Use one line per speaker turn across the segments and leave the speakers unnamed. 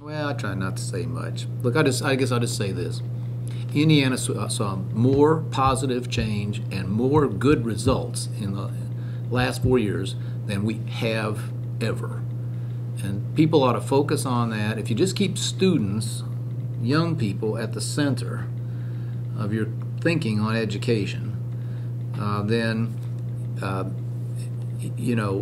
Well, I try not to say much. Look, I guess I'll just say this. Indiana saw more positive change and more good results in the last 4 years than we have ever. And people ought to focus on that. If you just keep students, young people, at the center of your thinking on education, then, you know,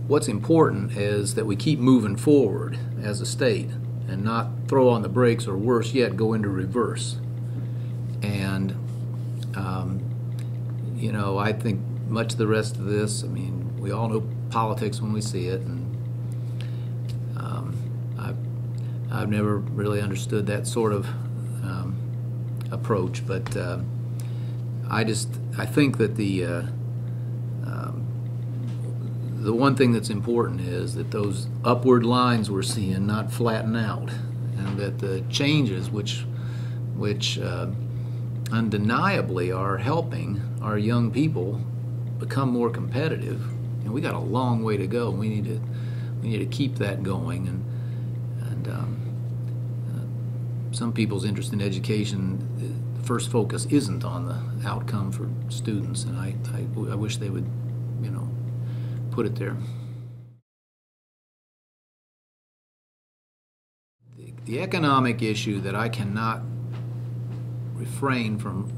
what's important is that we keep moving forward as a state and not throw on the brakes, or worse yet, go into reverse. And, you know, I think much of the rest of this, I mean, we all know politics when we see it, and I've never really understood that sort of approach, but I think that the one thing that's important is that those upward lines we're seeing not flatten out, and that the changes which undeniably are helping our young people become more competitive. And we got a long way to go. We need to keep that going. And some people's interest in education, the first focus isn't on the outcome for students, and I wish they would, you know, put it there. The economic issue that I cannot refrain from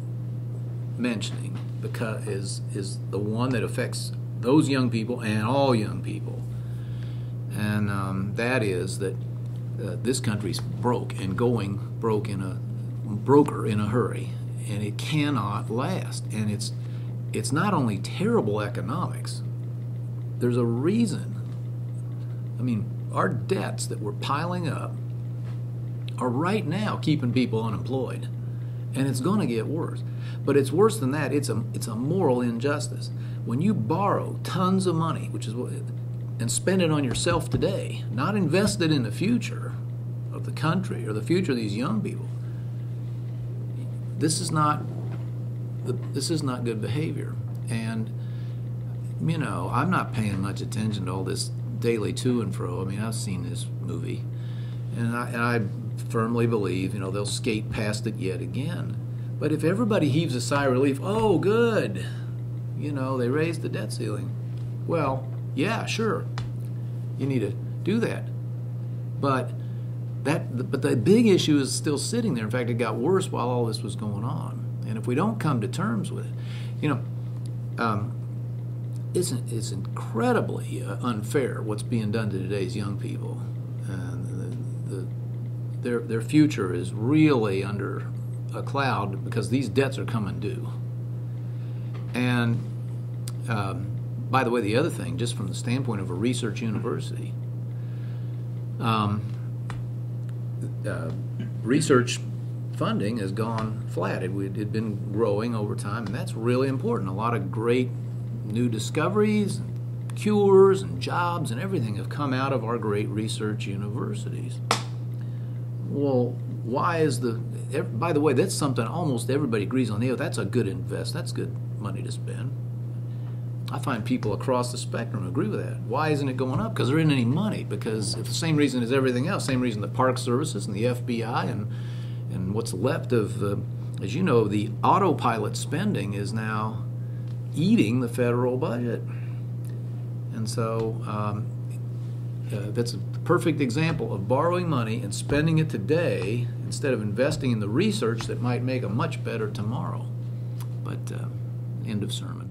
mentioning because is the one that affects those young people and all young people, and that is that this country's broke and going broker in a hurry, and it cannot last. And it's not only terrible economics. There's a reason. I mean, our debts that we're piling up are right now keeping people unemployed, and it's going to get worse. But it's worse than that. It's a moral injustice. When you borrow tons of money, and spend it on yourself today, not invest it in the future of the country or the future of these young people, this is not good behavior. And you know, I'm not paying much attention to all this daily to and fro. I mean, I've seen this movie, and I firmly believe, you know, they'll skate past it yet again. But if everybody heaves a sigh of relief, oh, good, you know, they raised the debt ceiling. Well, yeah, sure, you need to do that. But the big issue is still sitting there. In fact, it got worse while all this was going on. And if we don't come to terms with it, you know, it's incredibly unfair what's being done to today's young people. Their future is really under a cloud because these debts are coming due. And by the way, the other thing, just from the standpoint of a research university, research funding has gone flat. It had been growing over time, and that's really important. A lot of great new discoveries, and cures, and jobs, and everything have come out of our great research universities. Well, why is by the way, that's something almost everybody agrees on. That's a good invest. That's good money to spend. I find people across the spectrum agree with that. Why isn't it going up? Because there isn't any money. Because it's the same reason as everything else. Same reason the Park Services and the FBI and what's left of, as you know, the autopilot spending is now eating the federal budget. And so that's a perfect example of borrowing money and spending it today instead of investing in the research that might make a much better tomorrow. But end of sermon.